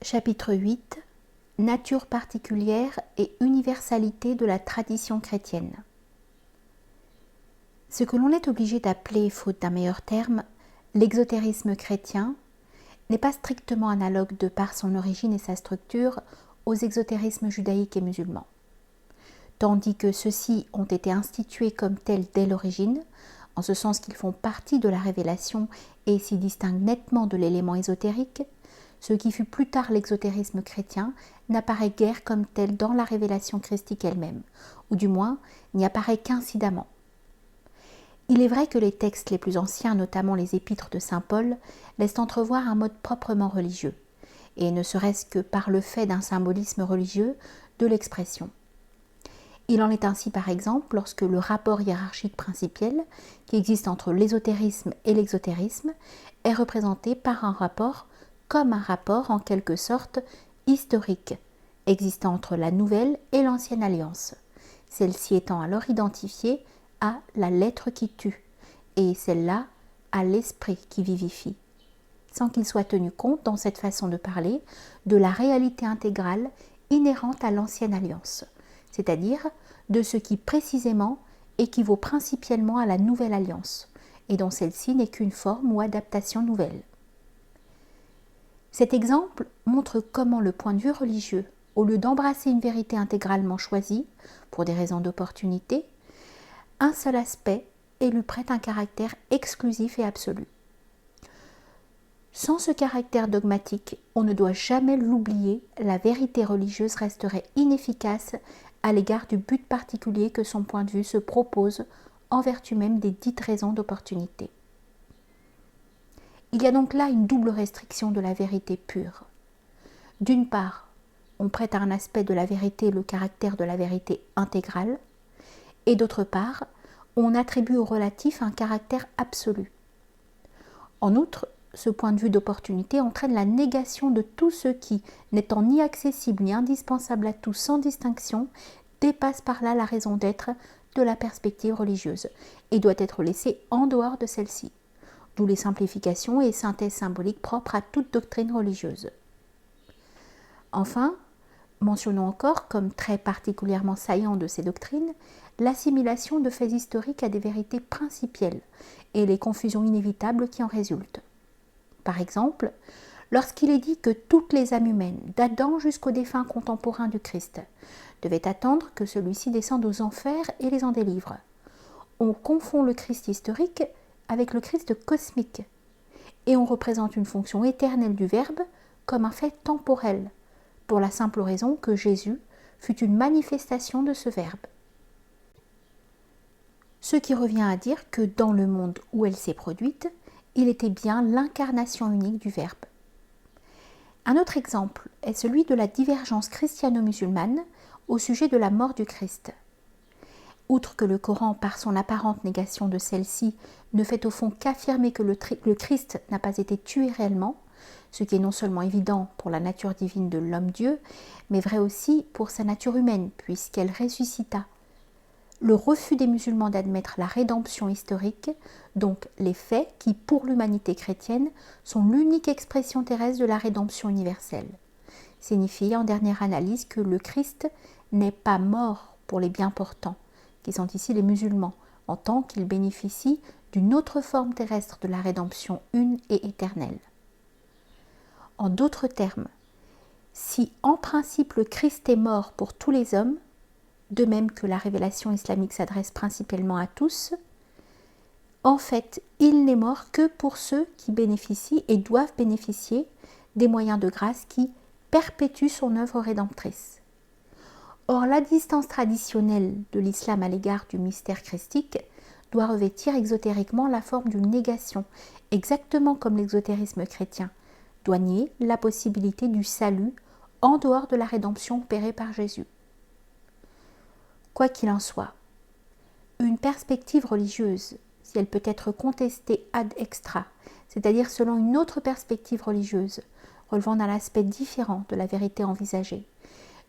Chapitre 8 Nature particulière et universalité de la tradition chrétienne. Ce que l'on est obligé d'appeler, faute d'un meilleur terme, l'exotérisme chrétien n'est pas strictement analogue de par son origine et sa structure aux exotérismes judaïques et musulmans. Tandis que ceux-ci ont été institués comme tels dès l'origine, en ce sens qu'ils font partie de la révélation et s'y distinguent nettement de l'élément ésotérique, ce qui fut plus tard l'exotérisme chrétien n'apparaît guère comme tel dans la révélation christique elle-même, ou du moins n'y apparaît qu'incidemment. Il est vrai que les textes les plus anciens, notamment les épîtres de saint Paul, laissent entrevoir un mode proprement religieux, et ne serait-ce que par le fait d'un symbolisme religieux de l'expression. Il en est ainsi par exemple lorsque le rapport hiérarchique principiel, qui existe entre l'ésotérisme et l'exotérisme, est représenté par un rapport comme un rapport en quelque sorte historique, existant entre la nouvelle et l'ancienne alliance, celle-ci étant alors identifiée à la lettre qui tue, et celle-là à l'esprit qui vivifie, sans qu'il soit tenu compte dans cette façon de parler de la réalité intégrale inhérente à l'ancienne alliance, c'est-à-dire de ce qui précisément équivaut principalement à la nouvelle alliance, et dont celle-ci n'est qu'une forme ou adaptation nouvelle. Cet exemple montre comment le point de vue religieux, au lieu d'embrasser une vérité intégralement choisie, pour des raisons d'opportunité, un seul aspect et lui prête un caractère exclusif et absolu. Sans ce caractère dogmatique, on ne doit jamais l'oublier, la vérité religieuse resterait inefficace à l'égard du but particulier que son point de vue se propose en vertu même des dites raisons d'opportunité. Il y a donc là une double restriction de la vérité pure. D'une part, on prête à un aspect de la vérité le caractère de la vérité intégrale, et d'autre part, on attribue au relatif un caractère absolu. En outre, ce point de vue d'opportunité entraîne la négation de tout ce qui, n'étant ni accessible ni indispensable à tous sans distinction, dépasse par là la raison d'être de la perspective religieuse et doit être laissé en dehors de celle-ci. D'où les simplifications et synthèses symboliques propres à toute doctrine religieuse. Enfin, mentionnons encore, comme très particulièrement saillant de ces doctrines, l'assimilation de faits historiques à des vérités principielles et les confusions inévitables qui en résultent. Par exemple, lorsqu'il est dit que toutes les âmes humaines, d'Adam jusqu'aux défunts contemporains du Christ, devaient attendre que celui-ci descende aux enfers et les en délivre, on confond le Christ historique avec le Christ cosmique, et on représente une fonction éternelle du Verbe comme un fait temporel, pour la simple raison que Jésus fut une manifestation de ce Verbe. Ce qui revient à dire que dans le monde où elle s'est produite, il était bien l'incarnation unique du Verbe. Un autre exemple est celui de la divergence christiano-musulmane au sujet de la mort du Christ. Outre que le Coran, par son apparente négation de celle-ci, ne fait au fond qu'affirmer que le Christ n'a pas été tué réellement, ce qui est non seulement évident pour la nature divine de l'homme-dieu, mais vrai aussi pour sa nature humaine, puisqu'elle ressuscita. Le refus des musulmans d'admettre la rédemption historique, donc les faits qui, pour l'humanité chrétienne, sont l'unique expression terrestre de la rédemption universelle, signifie en dernière analyse que le Christ n'est pas mort pour les bien portants, qui sont ici les musulmans, en tant qu'ils bénéficient d'une autre forme terrestre de la rédemption une et éternelle. En d'autres termes, si en principe le Christ est mort pour tous les hommes, de même que la révélation islamique s'adresse principalement à tous, en fait, il n'est mort que pour ceux qui bénéficient et doivent bénéficier des moyens de grâce qui perpétuent son œuvre rédemptrice. Or, la distance traditionnelle de l'islam à l'égard du mystère christique doit revêtir exotériquement la forme d'une négation, exactement comme l'exotérisme chrétien doit nier la possibilité du salut en dehors de la rédemption opérée par Jésus. Quoi qu'il en soit, une perspective religieuse, si elle peut être contestée ad extra, c'est-à-dire selon une autre perspective religieuse, relevant d'un aspect différent de la vérité envisagée,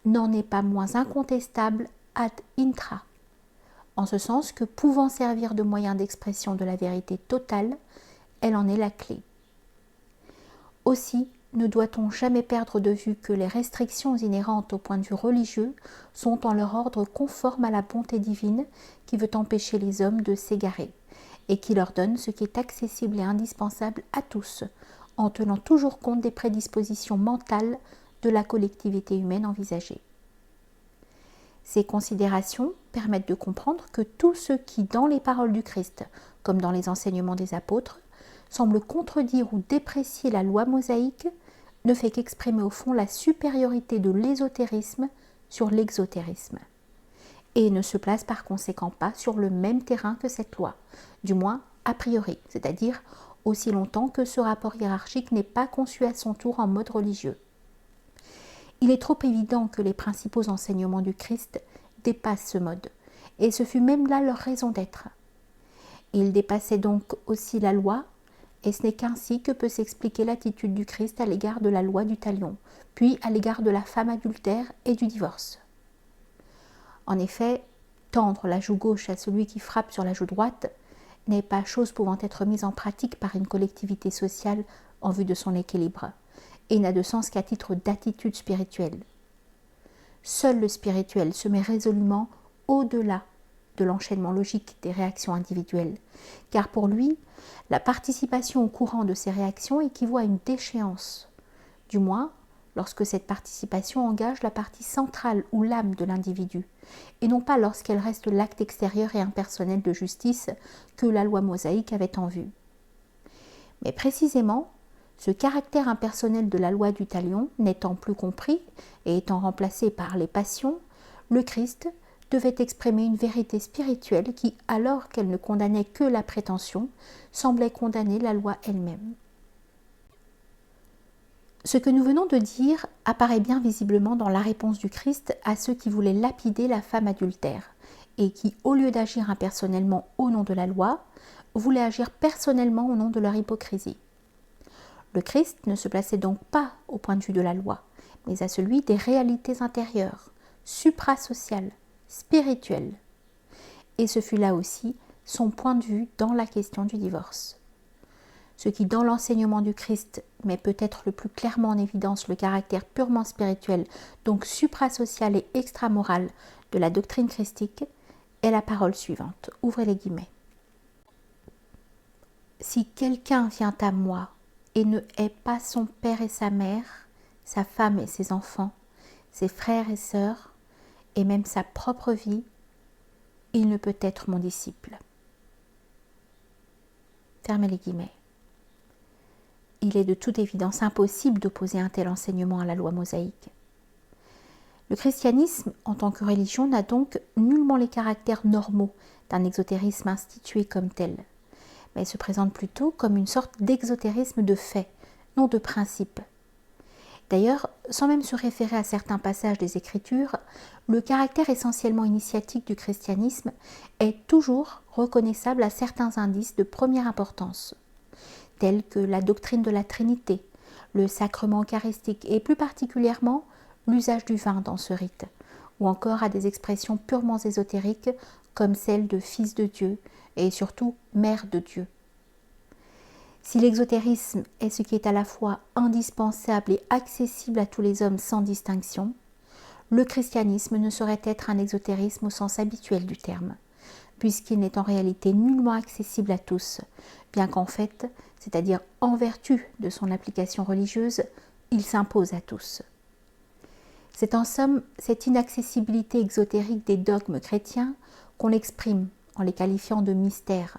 n'en est pas moins incontestable ad intra, en ce sens que pouvant servir de moyen d'expression de la vérité totale, elle en est la clé. Aussi, ne doit-on jamais perdre de vue que les restrictions inhérentes au point de vue religieux sont en leur ordre conformes à la bonté divine qui veut empêcher les hommes de s'égarer et qui leur donne ce qui est accessible et indispensable à tous, en tenant toujours compte des prédispositions mentales de la collectivité humaine envisagée. Ces considérations permettent de comprendre que tout ce qui, dans les paroles du Christ, comme dans les enseignements des apôtres, semble contredire ou déprécier la loi mosaïque, ne fait qu'exprimer au fond la supériorité de l'ésotérisme sur l'exotérisme, et ne se place par conséquent pas sur le même terrain que cette loi, du moins a priori, c'est-à-dire aussi longtemps que ce rapport hiérarchique n'est pas conçu à son tour en mode religieux. Il est trop évident que les principaux enseignements du Christ dépassent ce mode, et ce fut même là leur raison d'être. Ils dépassaient donc aussi la loi, et ce n'est qu'ainsi que peut s'expliquer l'attitude du Christ à l'égard de la loi du talion, puis à l'égard de la femme adultère et du divorce. En effet, tendre la joue gauche à celui qui frappe sur la joue droite n'est pas chose pouvant être mise en pratique par une collectivité sociale en vue de son équilibre, et n'a de sens qu'à titre d'attitude spirituelle. Seul le spirituel se met résolument au-delà de l'enchaînement logique des réactions individuelles, car pour lui, la participation au courant de ces réactions équivaut à une déchéance, du moins lorsque cette participation engage la partie centrale ou l'âme de l'individu, et non pas lorsqu'elle reste l'acte extérieur et impersonnel de justice que la loi mosaïque avait en vue. Mais précisément, ce caractère impersonnel de la loi du talion n'étant plus compris et étant remplacé par les passions, le Christ devait exprimer une vérité spirituelle qui, alors qu'elle ne condamnait que la prétention, semblait condamner la loi elle-même. Ce que nous venons de dire apparaît bien visiblement dans la réponse du Christ à ceux qui voulaient lapider la femme adultère et qui, au lieu d'agir impersonnellement au nom de la loi, voulaient agir personnellement au nom de leur hypocrisie. Le Christ ne se plaçait donc pas au point de vue de la loi, mais à celui des réalités intérieures, suprasociales, spirituelles. Et ce fut là aussi son point de vue dans la question du divorce. Ce qui, dans l'enseignement du Christ, met peut-être le plus clairement en évidence le caractère purement spirituel, donc suprasocial et extramoral de la doctrine christique, est la parole suivante. Ouvrez les guillemets. Si quelqu'un vient à moi et ne hait pas son père et sa mère, sa femme et ses enfants, ses frères et sœurs, et même sa propre vie, il ne peut être mon disciple. Fermez les guillemets. Il est de toute évidence impossible d'opposer un tel enseignement à la loi mosaïque. Le christianisme, en tant que religion, n'a donc nullement les caractères normaux d'un exotérisme institué comme tel, mais se présente plutôt comme une sorte d'exotérisme de fait, non de principe. D'ailleurs, sans même se référer à certains passages des Écritures, le caractère essentiellement initiatique du christianisme est toujours reconnaissable à certains indices de première importance, tels que la doctrine de la Trinité, le sacrement eucharistique et plus particulièrement l'usage du vin dans ce rite, ou encore à des expressions purement ésotériques comme celle de Fils de Dieu et surtout Mère de Dieu. Si l'exotérisme est ce qui est à la fois indispensable et accessible à tous les hommes sans distinction, le christianisme ne saurait être un exotérisme au sens habituel du terme, puisqu'il n'est en réalité nullement accessible à tous, bien qu'en fait, c'est-à-dire en vertu de son application religieuse, il s'impose à tous. C'est en somme cette inaccessibilité exotérique des dogmes chrétiens qu'on exprime en les qualifiant de mystères,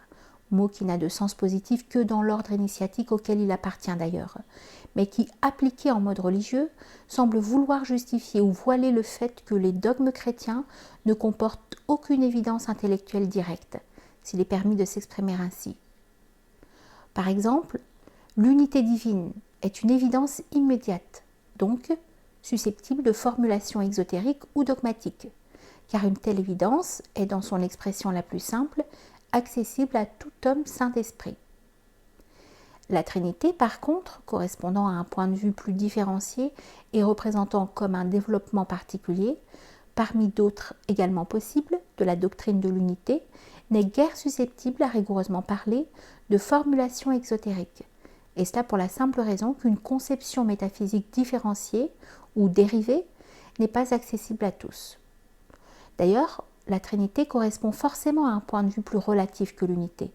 mot qui n'a de sens positif que dans l'ordre initiatique auquel il appartient d'ailleurs, mais qui, appliqué en mode religieux, semble vouloir justifier ou voiler le fait que les dogmes chrétiens ne comportent aucune évidence intellectuelle directe, s'il est permis de s'exprimer ainsi. Par exemple, l'unité divine est une évidence immédiate, donc susceptible de formulation exotérique ou dogmatique, car une telle évidence est, dans son expression la plus simple, accessible à tout homme saint d'esprit. La Trinité, par contre, correspondant à un point de vue plus différencié et représentant comme un développement particulier, parmi d'autres également possibles, de la doctrine de l'unité, n'est guère susceptible, à rigoureusement parler, de formulation exotérique, et cela pour la simple raison qu'une conception métaphysique différenciée ou dérivée n'est pas accessible à tous. D'ailleurs, la Trinité correspond forcément à un point de vue plus relatif que l'unité,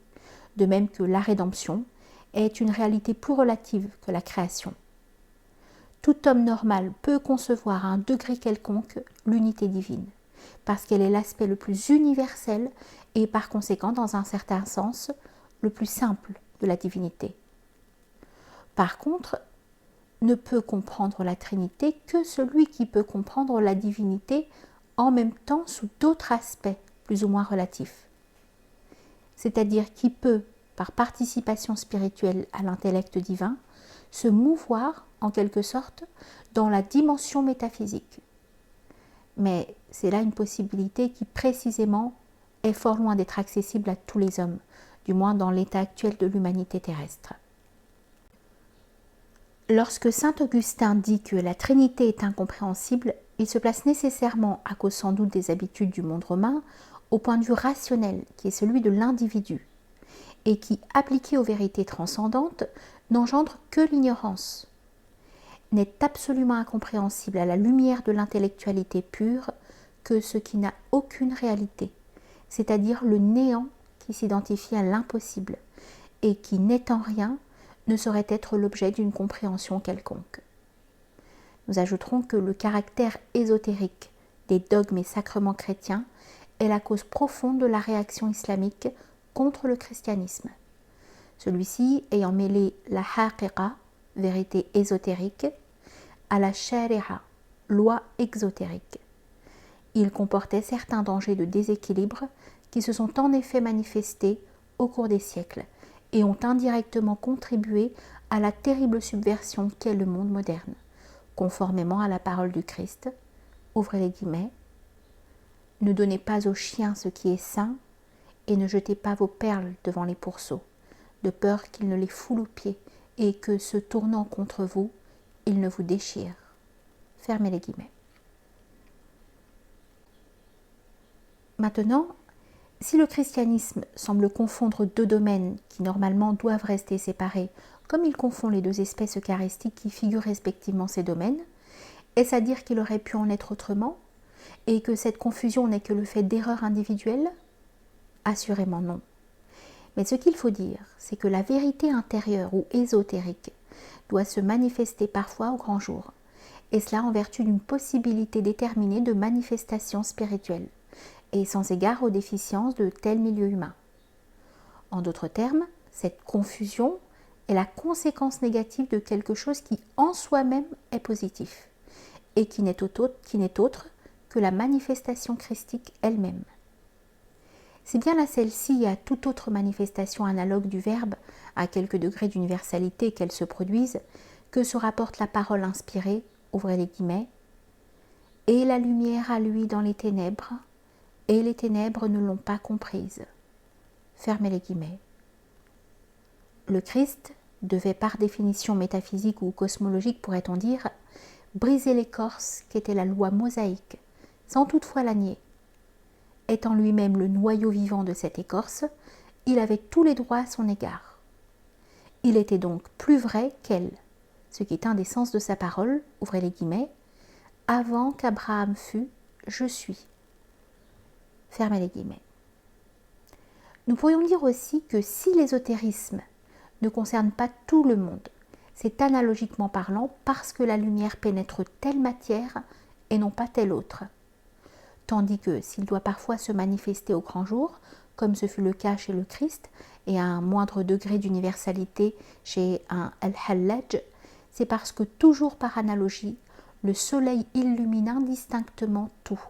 de même que la rédemption est une réalité plus relative que la création. Tout homme normal peut concevoir à un degré quelconque l'unité divine, parce qu'elle est l'aspect le plus universel et par conséquent, dans un certain sens, le plus simple de la divinité. Par contre, ne peut comprendre la Trinité que celui qui peut comprendre la divinité en même temps sous d'autres aspects plus ou moins relatifs. C'est-à-dire qui peut, par participation spirituelle à l'intellect divin, se mouvoir, en quelque sorte, dans la dimension métaphysique. Mais c'est là une possibilité qui, précisément, est fort loin d'être accessible à tous les hommes, du moins dans l'état actuel de l'humanité terrestre. Lorsque saint Augustin dit que la Trinité est incompréhensible, il se place nécessairement, à cause sans doute des habitudes du monde romain, au point de vue rationnel, qui est celui de l'individu, et qui, appliqué aux vérités transcendantes, n'engendre que l'ignorance, n'est absolument incompréhensible à la lumière de l'intellectualité pure que ce qui n'a aucune réalité, c'est-à-dire le néant qui s'identifie à l'impossible, et qui, n'étant rien, ne saurait être l'objet d'une compréhension quelconque. Nous ajouterons que le caractère ésotérique des dogmes et sacrements chrétiens est la cause profonde de la réaction islamique contre le christianisme. Celui-ci ayant mêlé la haqiqa, vérité ésotérique, à la shari'a, loi exotérique. Il comportait certains dangers de déséquilibre qui se sont en effet manifestés au cours des siècles et ont indirectement contribué à la terrible subversion qu'est le monde moderne, conformément à la parole du Christ, ouvrez les guillemets, « Ne donnez pas aux chiens ce qui est sain, et ne jetez pas vos perles devant les pourceaux, de peur qu'ils ne les foulent aux pieds, et que, se tournant contre vous, ils ne vous déchirent. » Fermez les guillemets. Maintenant, si le christianisme semble confondre deux domaines qui normalement doivent rester séparés, comme il confond les deux espèces eucharistiques qui figurent respectivement ces domaines, est-ce à dire qu'il aurait pu en être autrement, et que cette confusion n'est que le fait d'erreurs individuelles? Assurément non. Mais ce qu'il faut dire, c'est que la vérité intérieure ou ésotérique doit se manifester parfois au grand jour, et cela en vertu d'une possibilité déterminée de manifestation spirituelle, et sans égard aux déficiences de tel milieu humain. En d'autres termes, cette confusion est la conséquence négative de quelque chose qui en soi-même est positif, et qui n'est autre que la manifestation christique elle-même. C'est bien à celle-ci et à toute autre manifestation analogue du Verbe, à quelque degré d'universalité qu'elle se produise, que se rapporte la parole inspirée, ouvrez les guillemets, « Et la lumière à lui dans les ténèbres, et les ténèbres ne l'ont pas comprise. » Fermez les guillemets. Le Christ devait, par définition métaphysique ou cosmologique, pourrait-on dire, briser l'écorce qu'était la loi mosaïque, sans toutefois la nier. Étant lui-même le noyau vivant de cette écorce, il avait tous les droits à son égard. Il était donc plus vrai qu'elle, ce qui est un des sens de sa parole, ouvrez les guillemets, « Avant qu'Abraham fût, je suis. » Fermez les guillemets. Nous pourrions dire aussi que si l'ésotérisme ne concerne pas tout le monde, c'est analogiquement parlant parce que la lumière pénètre telle matière et non pas telle autre. Tandis que s'il doit parfois se manifester au grand jour, comme ce fut le cas chez le Christ, et à un moindre degré d'universalité chez un Al-Hallaj, c'est parce que toujours par analogie, le soleil illumine indistinctement tout.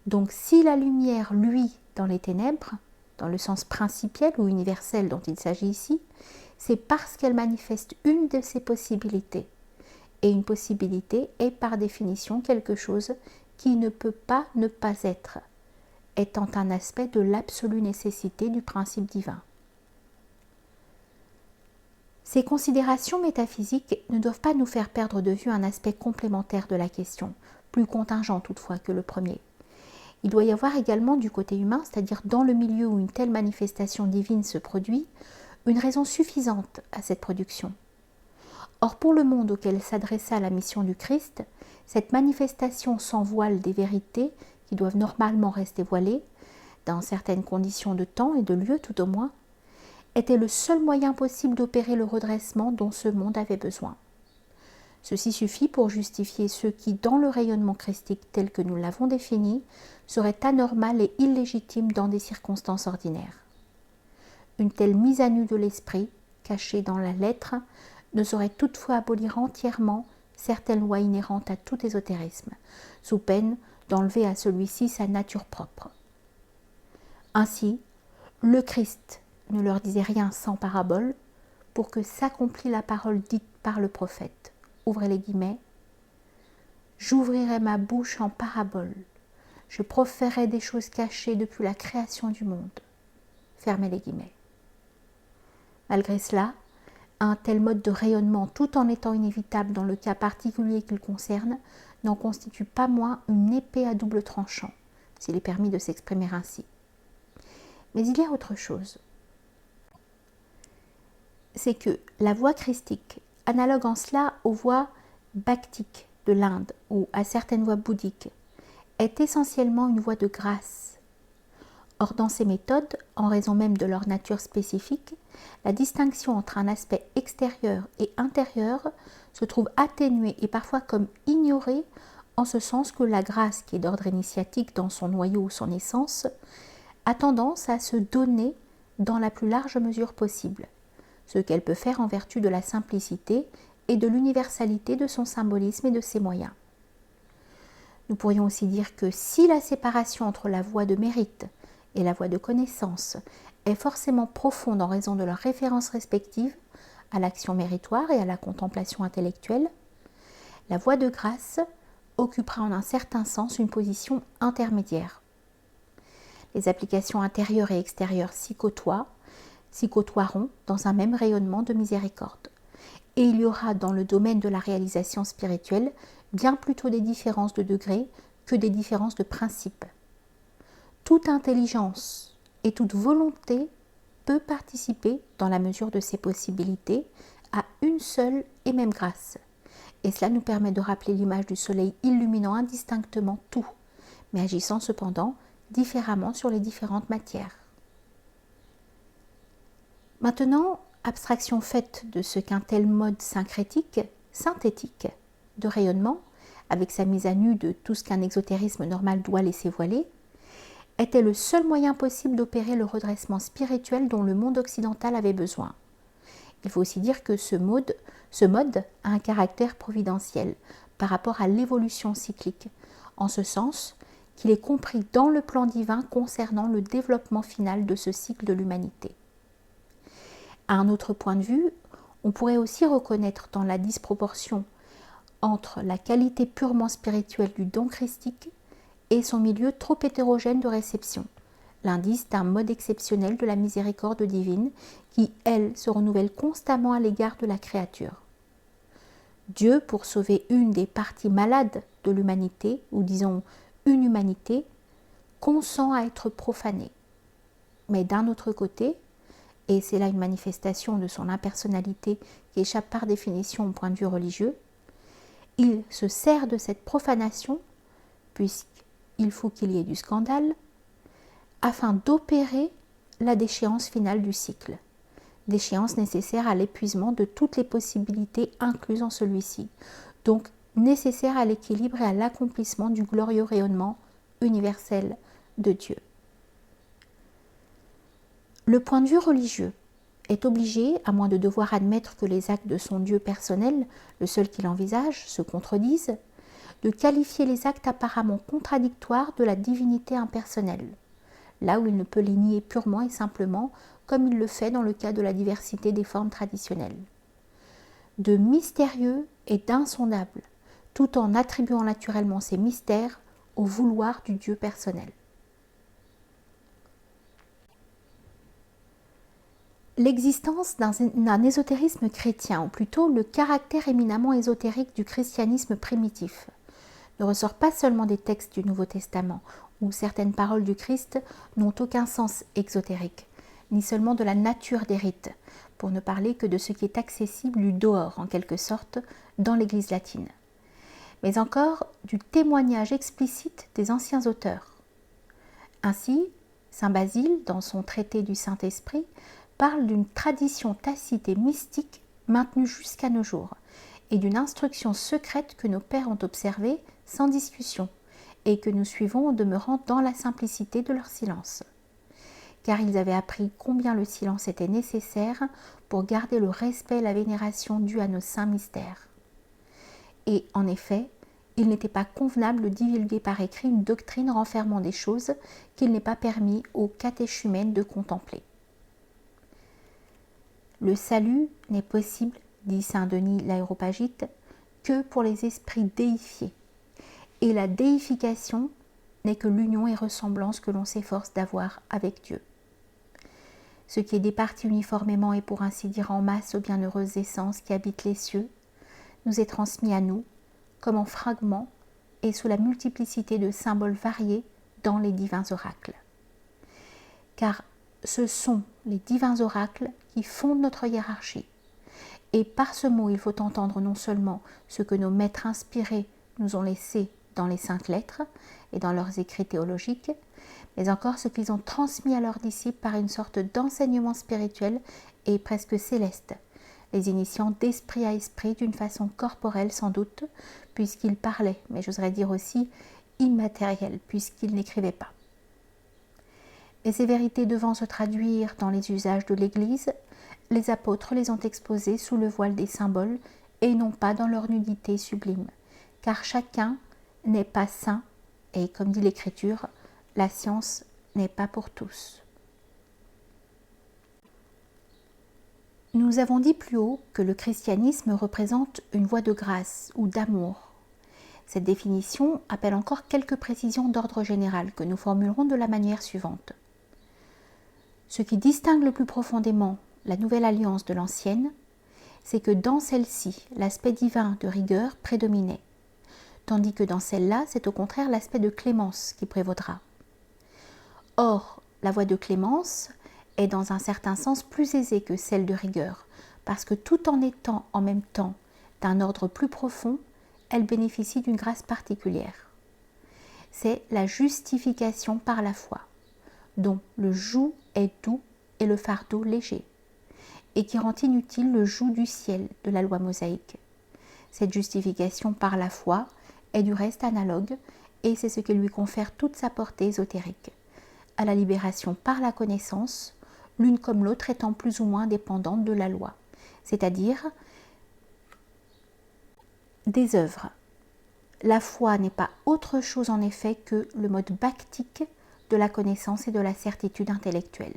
Donc si la lumière luit dans les ténèbres, dans le sens principiel ou universel dont il s'agit ici, c'est parce qu'elle manifeste une de ses possibilités. Et une possibilité est par définition quelque chose qui ne peut pas ne pas être, étant un aspect de l'absolue nécessité du principe divin. Ces considérations métaphysiques ne doivent pas nous faire perdre de vue un aspect complémentaire de la question, plus contingent toutefois que le premier. Il doit y avoir également du côté humain, c'est-à-dire dans le milieu où une telle manifestation divine se produit, une raison suffisante à cette production. Or, pour le monde auquel s'adressa la mission du Christ, cette manifestation sans voile des vérités, qui doivent normalement rester voilées, dans certaines conditions de temps et de lieu tout au moins, était le seul moyen possible d'opérer le redressement dont ce monde avait besoin. Ceci suffit pour justifier ce qui, dans le rayonnement christique tel que nous l'avons défini, serait anormal et illégitime dans des circonstances ordinaires. Une telle mise à nu de l'esprit, cachée dans la lettre, ne saurait toutefois abolir entièrement certaines lois inhérentes à tout ésotérisme, sous peine d'enlever à celui-ci sa nature propre. Ainsi, le Christ ne leur disait rien sans parabole, pour que s'accomplît la parole dite par le prophète. Ouvrez les guillemets. J'ouvrirai ma bouche en parabole, je proférerai des choses cachées depuis la création du monde. Fermez les guillemets. Malgré cela, un tel mode de rayonnement, tout en étant inévitable dans le cas particulier qu'il concerne, n'en constitue pas moins une épée à double tranchant, s'il est permis de s'exprimer ainsi. Mais il y a autre chose. C'est que la voie christique, analogue en cela aux voies bhaktiques de l'Inde ou à certaines voies bouddhiques, est essentiellement une voie de grâce. Or, dans ces méthodes, en raison même de leur nature spécifique, la distinction entre un aspect extérieur et intérieur se trouve atténuée et parfois comme ignorée, en ce sens que la grâce, qui est d'ordre initiatique dans son noyau ou son essence, a tendance à se donner dans la plus large mesure possible, ce qu'elle peut faire en vertu de la simplicité et de l'universalité de son symbolisme et de ses moyens. Nous pourrions aussi dire que si la séparation entre la voie de mérite et la voie de connaissance est forcément profonde en raison de leurs références respectives à l'action méritoire et à la contemplation intellectuelle, la voie de grâce occupera en un certain sens une position intermédiaire. Les applications intérieures et extérieures s'y côtoieront dans un même rayonnement de miséricorde. Et il y aura dans le domaine de la réalisation spirituelle bien plutôt des différences de degrés que des différences de principe. Toute intelligence et toute volonté peut participer, dans la mesure de ses possibilités, à une seule et même grâce. Et cela nous permet de rappeler l'image du soleil illuminant indistinctement tout, mais agissant cependant différemment sur les différentes matières. Maintenant, abstraction faite de ce qu'un tel mode synthétique de rayonnement, avec sa mise à nu de tout ce qu'un exotérisme normal doit laisser voiler, était le seul moyen possible d'opérer le redressement spirituel dont le monde occidental avait besoin. Il faut aussi dire que ce mode a un caractère providentiel par rapport à l'évolution cyclique, en ce sens qu'il est compris dans le plan divin concernant le développement final de ce cycle de l'humanité. À un autre point de vue, on pourrait aussi reconnaître dans la disproportion entre la qualité purement spirituelle du don christique et son milieu trop hétérogène de réception, l'indice d'un mode exceptionnel de la miséricorde divine qui, elle, se renouvelle constamment à l'égard de la créature. Dieu, pour sauver une des parties malades de l'humanité, ou disons une humanité, consent à être profané. Mais d'un autre côté, et c'est là une manifestation de son impersonnalité qui échappe par définition au point de vue religieux, il se sert de cette profanation, puisqu'il faut qu'il y ait du scandale, afin d'opérer la déchéance finale du cycle, déchéance nécessaire à l'épuisement de toutes les possibilités incluses en celui-ci, donc nécessaire à l'équilibre et à l'accomplissement du glorieux rayonnement universel de Dieu. Le point de vue religieux est obligé, à moins de devoir admettre que les actes de son Dieu personnel, le seul qu'il envisage, se contredisent, de qualifier les actes apparemment contradictoires de la divinité impersonnelle, là où il ne peut les nier purement et simplement, comme il le fait dans le cas de la diversité des formes traditionnelles. De mystérieux et d'insondable, tout en attribuant naturellement ces mystères au vouloir du Dieu personnel. L'existence d'un ésotérisme chrétien, ou plutôt le caractère éminemment ésotérique du christianisme primitif, ne ressort pas seulement des textes du Nouveau Testament, où certaines paroles du Christ n'ont aucun sens exotérique, ni seulement de la nature des rites, pour ne parler que de ce qui est accessible du dehors, en quelque sorte, dans l'Église latine, mais encore du témoignage explicite des anciens auteurs. Ainsi, saint Basile, dans son traité du Saint-Esprit, parle d'une tradition tacite et mystique maintenue jusqu'à nos jours, et d'une instruction secrète que nos pères ont observée sans discussion, et que nous suivons en demeurant dans la simplicité de leur silence. Car ils avaient appris combien le silence était nécessaire pour garder le respect et la vénération dus à nos saints mystères. Et en effet, il n'était pas convenable de divulguer par écrit une doctrine renfermant des choses qu'il n'est pas permis aux catéchumènes de contempler. Le salut n'est possible, dit saint Denis l'Aréopagite, que pour les esprits déifiés. Et la déification n'est que l'union et ressemblance que l'on s'efforce d'avoir avec Dieu. Ce qui est départi uniformément et pour ainsi dire en masse aux bienheureuses essences qui habitent les cieux, nous est transmis à nous, comme en fragments et sous la multiplicité de symboles variés dans les divins oracles. Car ce sont les divins oracles qui fondent notre hiérarchie. Et par ce mot, il faut entendre non seulement ce que nos maîtres inspirés nous ont laissé dans les saintes lettres et dans leurs écrits théologiques, mais encore ce qu'ils ont transmis à leurs disciples par une sorte d'enseignement spirituel et presque céleste, les initiant d'esprit à esprit d'une façon corporelle sans doute, puisqu'ils parlaient, mais j'oserais dire aussi immatérielle, puisqu'ils n'écrivaient pas. Et ces vérités devant se traduire dans les usages de l'Église, les apôtres les ont exposées sous le voile des symboles et non pas dans leur nudité sublime, car chacun n'est pas saint et, comme dit l'Écriture, la science n'est pas pour tous. Nous avons dit plus haut que le christianisme représente une voie de grâce ou d'amour. Cette définition appelle encore quelques précisions d'ordre général que nous formulerons de la manière suivante. Ce qui distingue le plus profondément la nouvelle alliance de l'ancienne, c'est que dans celle-ci, l'aspect divin de rigueur prédominait, tandis que dans celle-là, c'est au contraire l'aspect de clémence qui prévaudra. Or, la voie de clémence est dans un certain sens plus aisée que celle de rigueur, parce que tout en étant en même temps d'un ordre plus profond, elle bénéficie d'une grâce particulière. C'est la justification par la foi, dont le joug est doux et le fardeau léger, et qui rend inutile le joug du ciel de la loi mosaïque. Cette justification par la foi est du reste analogue, et c'est ce qui lui confère toute sa portée ésotérique, à la libération par la connaissance, l'une comme l'autre étant plus ou moins dépendantes de la loi, c'est-à-dire des œuvres. La foi n'est pas autre chose en effet que le mode bhaktique de la connaissance et de la certitude intellectuelle,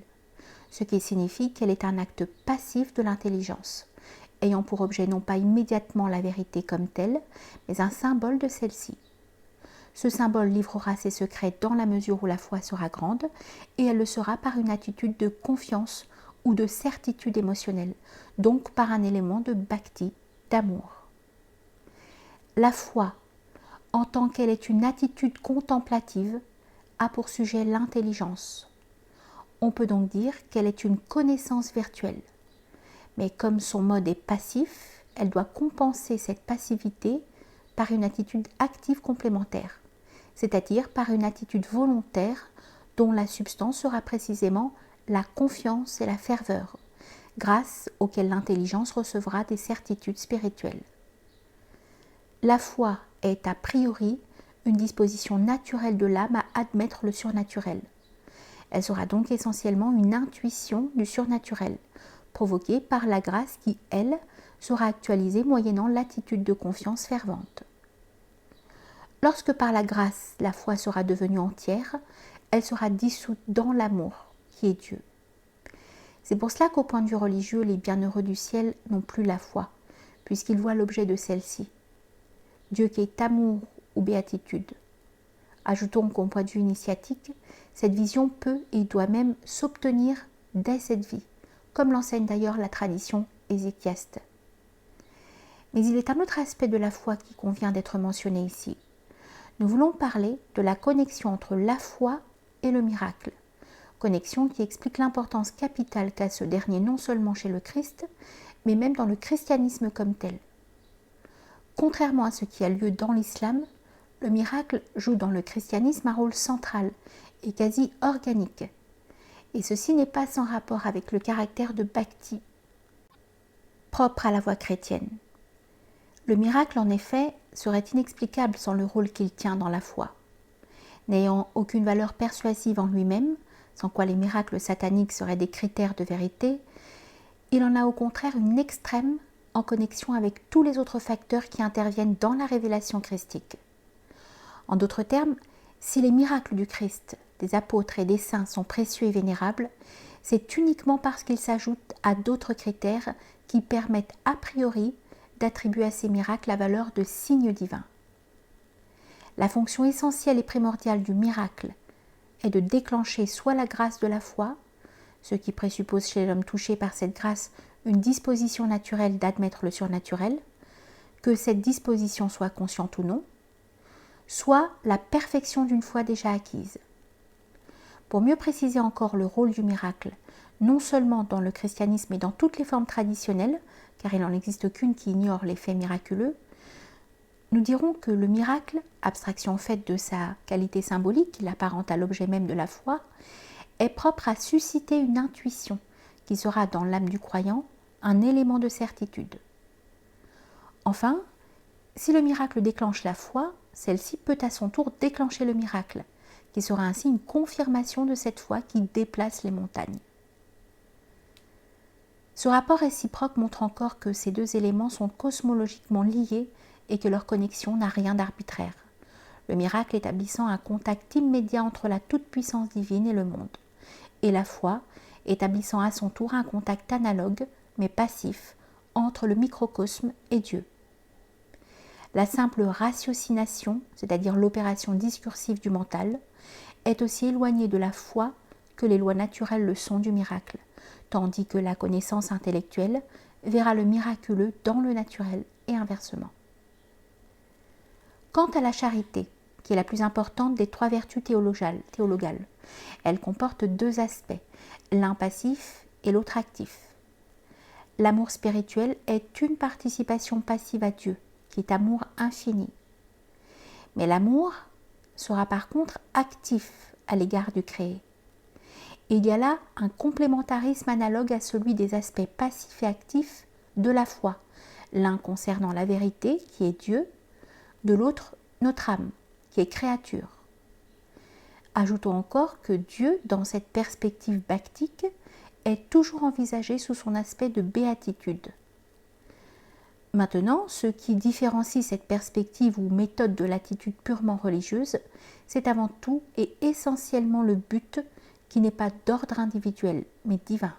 ce qui signifie qu'elle est un acte passif de l'intelligence, ayant pour objet non pas immédiatement la vérité comme telle, mais un symbole de celle-ci. Ce symbole livrera ses secrets dans la mesure où la foi sera grande, et elle le sera par une attitude de confiance ou de certitude émotionnelle, donc par un élément de bhakti, d'amour. La foi, en tant qu'elle est une attitude contemplative, a pour sujet l'intelligence. On peut donc dire qu'elle est une connaissance virtuelle. Mais comme son mode est passif, elle doit compenser cette passivité par une attitude active complémentaire, c'est-à-dire par une attitude volontaire dont la substance sera précisément la confiance et la ferveur, grâce auxquelles l'intelligence recevra des certitudes spirituelles. La foi est a priori une disposition naturelle de l'âme à admettre le surnaturel. Elle sera donc essentiellement une intuition du surnaturel, provoquée par la grâce qui, elle, sera actualisée moyennant l'attitude de confiance fervente. Lorsque par la grâce la foi sera devenue entière, elle sera dissoute dans l'amour qui est Dieu. C'est pour cela qu'au point de vue religieux, les bienheureux du ciel n'ont plus la foi, puisqu'ils voient l'objet de celle-ci. Dieu qui est amour ou béatitude. Ajoutons qu'au point de vue initiatique, cette vision peut et doit même s'obtenir dès cette vie, comme l'enseigne d'ailleurs la tradition ézéchiaste. Mais il est un autre aspect de la foi qui convient d'être mentionné ici. Nous voulons parler de la connexion entre la foi et le miracle, connexion qui explique l'importance capitale qu'a ce dernier non seulement chez le Christ, mais même dans le christianisme comme tel. Contrairement à ce qui a lieu dans l'islam, le miracle joue dans le christianisme un rôle central et quasi organique. Et ceci n'est pas sans rapport avec le caractère de bhakti, propre à la voie chrétienne. Le miracle, en effet, serait inexplicable sans le rôle qu'il tient dans la foi. N'ayant aucune valeur persuasive en lui-même, sans quoi les miracles sataniques seraient des critères de vérité, il en a au contraire une extrême en connexion avec tous les autres facteurs qui interviennent dans la révélation christique. En d'autres termes, si les miracles du Christ, des apôtres et des saints sont précieux et vénérables, c'est uniquement parce qu'ils s'ajoutent à d'autres critères qui permettent a priori d'attribuer à ces miracles la valeur de signes divins. La fonction essentielle et primordiale du miracle est de déclencher soit la grâce de la foi, ce qui présuppose chez l'homme touché par cette grâce une disposition naturelle d'admettre le surnaturel, que cette disposition soit consciente ou non, soit la perfection d'une foi déjà acquise. Pour mieux préciser encore le rôle du miracle, non seulement dans le christianisme mais dans toutes les formes traditionnelles, car il n'en existe qu'une qui ignore les faits miraculeux, nous dirons que le miracle, abstraction faite de sa qualité symbolique, qui l'apparente à l'objet même de la foi, est propre à susciter une intuition qui sera dans l'âme du croyant un élément de certitude. Enfin, si le miracle déclenche la foi, celle-ci peut à son tour déclencher le miracle, qui sera ainsi une confirmation de cette foi qui déplace les montagnes. Ce rapport réciproque montre encore que ces deux éléments sont cosmologiquement liés et que leur connexion n'a rien d'arbitraire. Le miracle établissant un contact immédiat entre la toute-puissance divine et le monde, et la foi établissant à son tour un contact analogue, mais passif, entre le microcosme et Dieu. La simple ratiocination, c'est-à-dire l'opération discursive du mental, est aussi éloignée de la foi que les lois naturelles le sont du miracle, tandis que la connaissance intellectuelle verra le miraculeux dans le naturel et inversement. Quant à la charité, qui est la plus importante des trois vertus théologales, elle comporte deux aspects, l'un passif et l'autre actif. L'amour spirituel est une participation passive à Dieu, qui est amour infini. Mais l'amour sera par contre actif à l'égard du créé. Il y a là un complémentarisme analogue à celui des aspects passifs et actifs de la foi, l'un concernant la vérité, qui est Dieu, de l'autre notre âme, qui est créature. Ajoutons encore que Dieu, dans cette perspective bhaktique, est toujours envisagé sous son aspect de béatitude. Maintenant, ce qui différencie cette perspective ou méthode de l'attitude purement religieuse, c'est avant tout et essentiellement le but qui n'est pas d'ordre individuel, mais divin.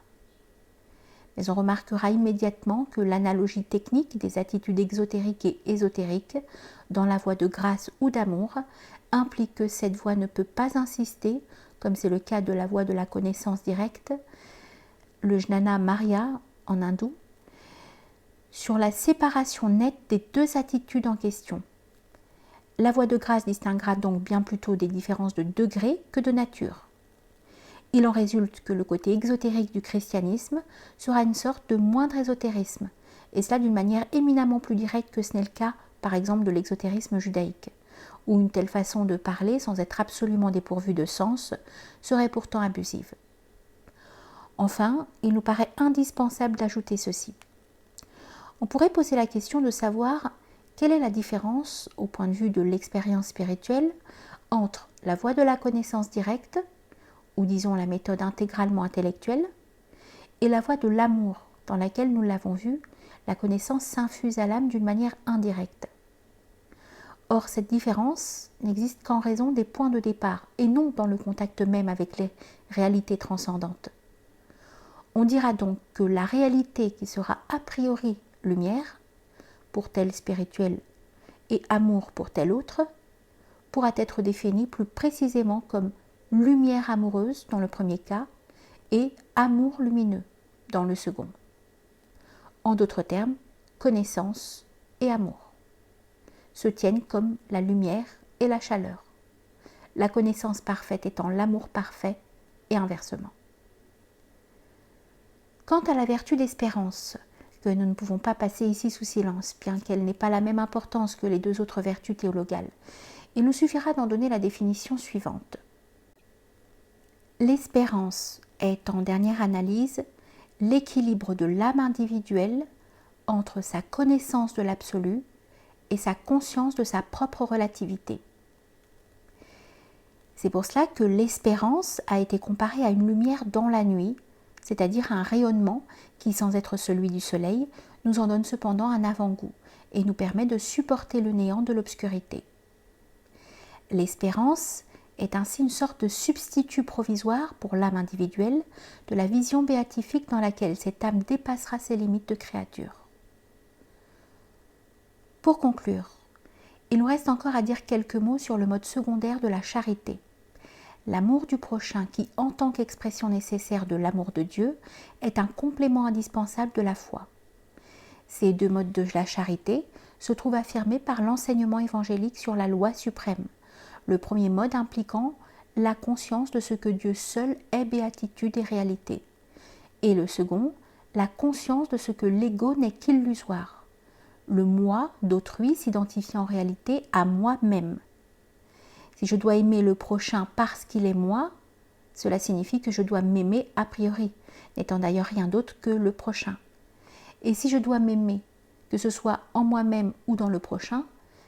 Mais on remarquera immédiatement que l'analogie technique des attitudes exotériques et ésotériques dans la voie de grâce ou d'amour implique que cette voie ne peut pas insister, comme c'est le cas de la voie de la connaissance directe, le jnana marya en hindou, sur la séparation nette des deux attitudes en question. La voie de grâce distinguera donc bien plutôt des différences de degré que de nature. Il en résulte que le côté exotérique du christianisme sera une sorte de moindre ésotérisme, et cela d'une manière éminemment plus directe que ce n'est le cas, par exemple, de l'exotérisme judaïque, où une telle façon de parler, sans être absolument dépourvue de sens, serait pourtant abusive. Enfin, il nous paraît indispensable d'ajouter ceci. On pourrait poser la question de savoir quelle est la différence, au point de vue de l'expérience spirituelle, entre la voie de la connaissance directe, ou disons la méthode intégralement intellectuelle, et la voie de l'amour, dans laquelle, nous l'avons vu, la connaissance s'infuse à l'âme d'une manière indirecte. Or, cette différence n'existe qu'en raison des points de départ, et non dans le contact même avec les réalités transcendantes. On dira donc que la réalité qui sera a priori lumière, pour tel spirituel, et amour pour tel autre, pourra être définie plus précisément comme lumière amoureuse dans le premier cas et amour lumineux dans le second. En d'autres termes, connaissance et amour se tiennent comme la lumière et la chaleur, la connaissance parfaite étant l'amour parfait et inversement. Quant à la vertu d'espérance, que nous ne pouvons pas passer ici sous silence, bien qu'elle n'ait pas la même importance que les deux autres vertus théologales, il nous suffira d'en donner la définition suivante. L'espérance est, en dernière analyse, l'équilibre de l'âme individuelle entre sa connaissance de l'absolu et sa conscience de sa propre relativité. C'est pour cela que l'espérance a été comparée à une lumière dans la nuit, c'est-à-dire un rayonnement qui, sans être celui du soleil, nous en donne cependant un avant-goût et nous permet de supporter le néant de l'obscurité. L'espérance est ainsi une sorte de substitut provisoire pour l'âme individuelle de la vision béatifique dans laquelle cette âme dépassera ses limites de créature. Pour conclure, il nous reste encore à dire quelques mots sur le mode secondaire de la charité. L'amour du prochain qui, en tant qu'expression nécessaire de l'amour de Dieu, est un complément indispensable de la foi. Ces deux modes de la charité se trouvent affirmés par l'enseignement évangélique sur la loi suprême, le premier mode impliquant la conscience de ce que Dieu seul est béatitude et réalité, et le second, la conscience de ce que l'ego n'est qu'illusoire, le moi d'autrui s'identifie en réalité à moi-même. Si je dois aimer le prochain parce qu'il est moi, cela signifie que je dois m'aimer a priori, n'étant d'ailleurs rien d'autre que le prochain. Et si je dois m'aimer, que ce soit en moi-même ou dans le prochain,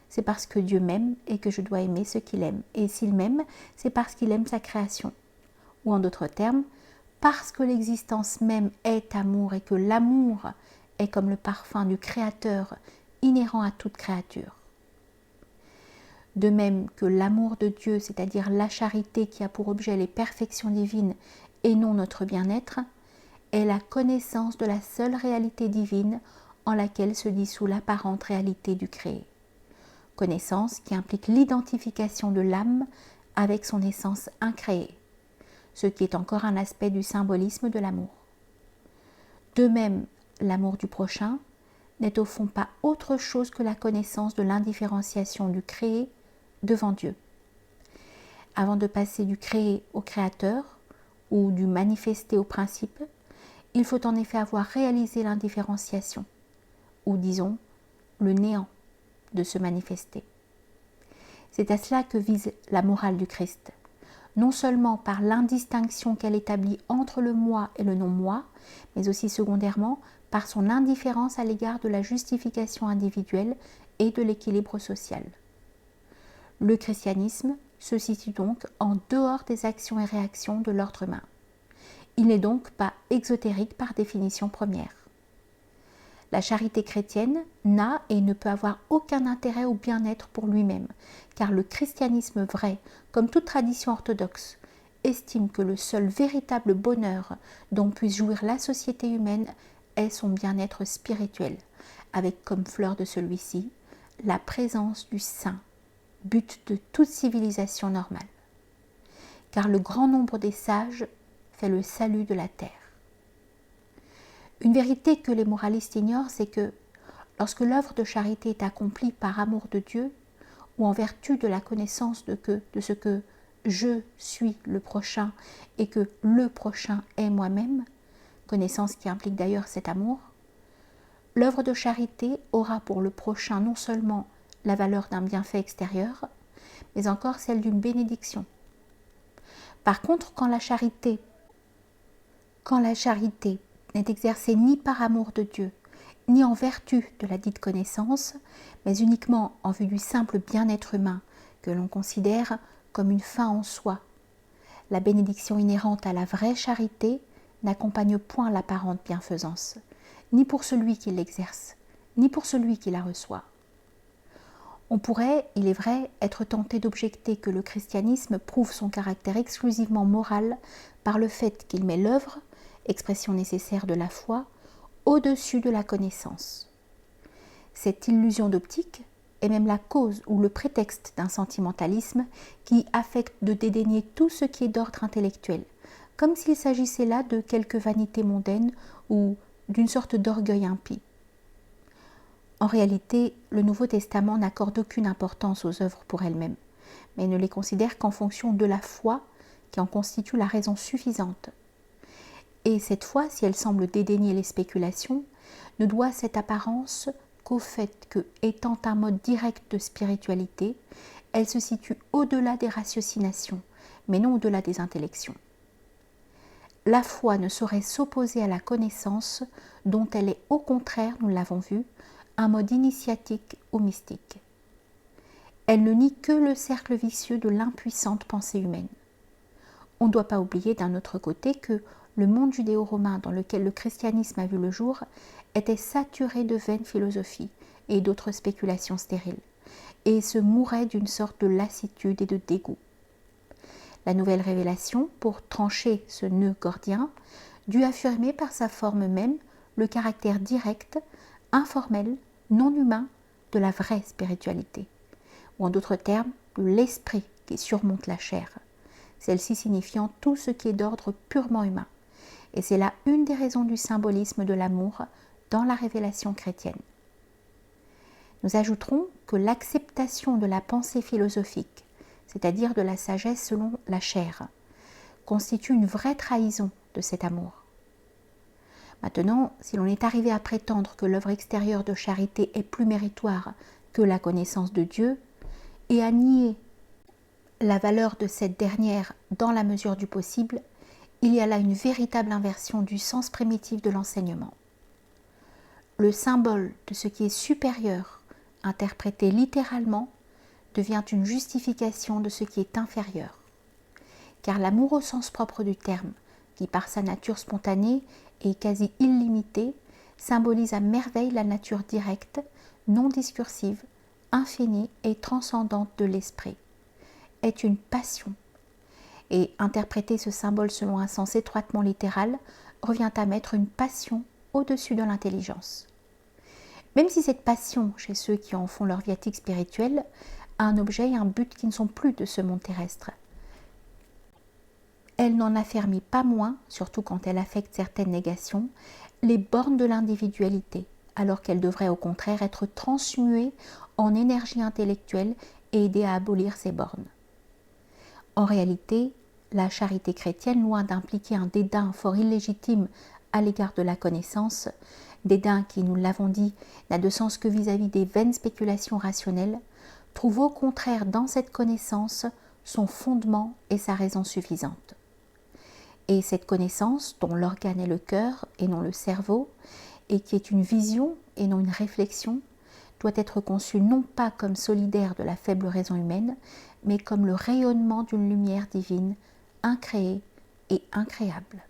c'est parce que Dieu m'aime et que je dois aimer ce qu'il aime. Et s'il m'aime, c'est parce qu'il aime sa création. Ou en d'autres termes, parce que l'existence même est amour et que l'amour est comme le parfum du Créateur inhérent à toute créature. De même que l'amour de Dieu, c'est-à-dire la charité qui a pour objet les perfections divines et non notre bien-être, est la connaissance de la seule réalité divine en laquelle se dissout l'apparente réalité du créé. Connaissance qui implique l'identification de l'âme avec son essence incréée, ce qui est encore un aspect du symbolisme de l'amour. De même, l'amour du prochain n'est au fond pas autre chose que la connaissance de l'indifférenciation du créé devant Dieu. Avant de passer du créé au créateur ou du manifesté au principe, il faut en effet avoir réalisé l'indifférenciation, ou disons le néant de se manifester. C'est à cela que vise la morale du Christ, non seulement par l'indistinction qu'elle établit entre le moi et le non-moi, mais aussi secondairement par son indifférence à l'égard de la justification individuelle et de l'équilibre social. Le christianisme se situe donc en dehors des actions et réactions de l'ordre humain. Il n'est donc pas exotérique par définition première. La charité chrétienne n'a et ne peut avoir aucun intérêt au bien-être pour lui-même, car le christianisme vrai, comme toute tradition orthodoxe, estime que le seul véritable bonheur dont puisse jouir la société humaine est son bien-être spirituel, avec comme fleur de celui-ci la présence du saint, but de toute civilisation normale. Car le grand nombre des sages fait le salut de la terre. Une vérité que les moralistes ignorent, c'est que lorsque l'œuvre de charité est accomplie par amour de Dieu, ou en vertu de la connaissance de ce que je suis le prochain et que le prochain est moi-même, connaissance qui implique d'ailleurs cet amour, l'œuvre de charité aura pour le prochain non seulement la valeur d'un bienfait extérieur, mais encore celle d'une bénédiction. Par contre, quand la charité n'est exercée ni par amour de Dieu, ni en vertu de la dite connaissance, mais uniquement en vue du simple bien-être humain que l'on considère comme une fin en soi, la bénédiction inhérente à la vraie charité n'accompagne point l'apparente bienfaisance, ni pour celui qui l'exerce, ni pour celui qui la reçoit. On pourrait, il est vrai, être tenté d'objecter que le christianisme prouve son caractère exclusivement moral par le fait qu'il met l'œuvre, expression nécessaire de la foi, au-dessus de la connaissance. Cette illusion d'optique est même la cause ou le prétexte d'un sentimentalisme qui affecte de dédaigner tout ce qui est d'ordre intellectuel, comme s'il s'agissait là de quelque vanité mondaine ou d'une sorte d'orgueil impie. En réalité, le Nouveau Testament n'accorde aucune importance aux œuvres pour elles-mêmes, mais ne les considère qu'en fonction de la foi qui en constitue la raison suffisante. Et cette foi, si elle semble dédaigner les spéculations, ne doit cette apparence qu'au fait que, étant un mode direct de spiritualité, elle se situe au-delà des ratiocinations, mais non au-delà des intellections. La foi ne saurait s'opposer à la connaissance, dont elle est au contraire, nous l'avons vu, un mode initiatique ou mystique. Elle ne nie que le cercle vicieux de l'impuissante pensée humaine. On ne doit pas oublier d'un autre côté que le monde judéo-romain dans lequel le christianisme a vu le jour était saturé de vaines philosophies et d'autres spéculations stériles, et se mourait d'une sorte de lassitude et de dégoût. La nouvelle révélation, pour trancher ce nœud gordien, dut affirmer par sa forme même le caractère direct, informel, non humain de la vraie spiritualité, ou en d'autres termes, de l'esprit qui surmonte la chair, celle-ci signifiant tout ce qui est d'ordre purement humain. Et c'est là une des raisons du symbolisme de l'amour dans la révélation chrétienne. Nous ajouterons que l'acceptation de la pensée philosophique, c'est-à-dire de la sagesse selon la chair, constitue une vraie trahison de cet amour. Maintenant, si l'on est arrivé à prétendre que l'œuvre extérieure de charité est plus méritoire que la connaissance de Dieu, et à nier la valeur de cette dernière dans la mesure du possible, il y a là une véritable inversion du sens primitif de l'enseignement. Le symbole de ce qui est supérieur, interprété littéralement, devient une justification de ce qui est inférieur. Car l'amour au sens propre du terme, qui par sa nature spontanée et quasi illimitée, symbolise à merveille la nature directe, non discursive, infinie et transcendante de l'esprit, est une passion. Et interpréter ce symbole selon un sens étroitement littéral revient à mettre une passion au-dessus de l'intelligence. Même si cette passion, chez ceux qui en font leur viatique spirituelle, a un objet et un but qui ne sont plus de ce monde terrestre, elle n'en affermit pas moins, surtout quand elle affecte certaines négations, les bornes de l'individualité, alors qu'elle devrait au contraire être transmuée en énergie intellectuelle et aider à abolir ces bornes. En réalité, la charité chrétienne, loin d'impliquer un dédain fort illégitime à l'égard de la connaissance, dédain qui, nous l'avons dit, n'a de sens que vis-à-vis des vaines spéculations rationnelles, trouve au contraire dans cette connaissance son fondement et sa raison suffisante. Et cette connaissance, dont l'organe est le cœur et non le cerveau, et qui est une vision et non une réflexion, doit être conçue non pas comme solidaire de la faible raison humaine, mais comme le rayonnement d'une lumière divine, incréée et incréable.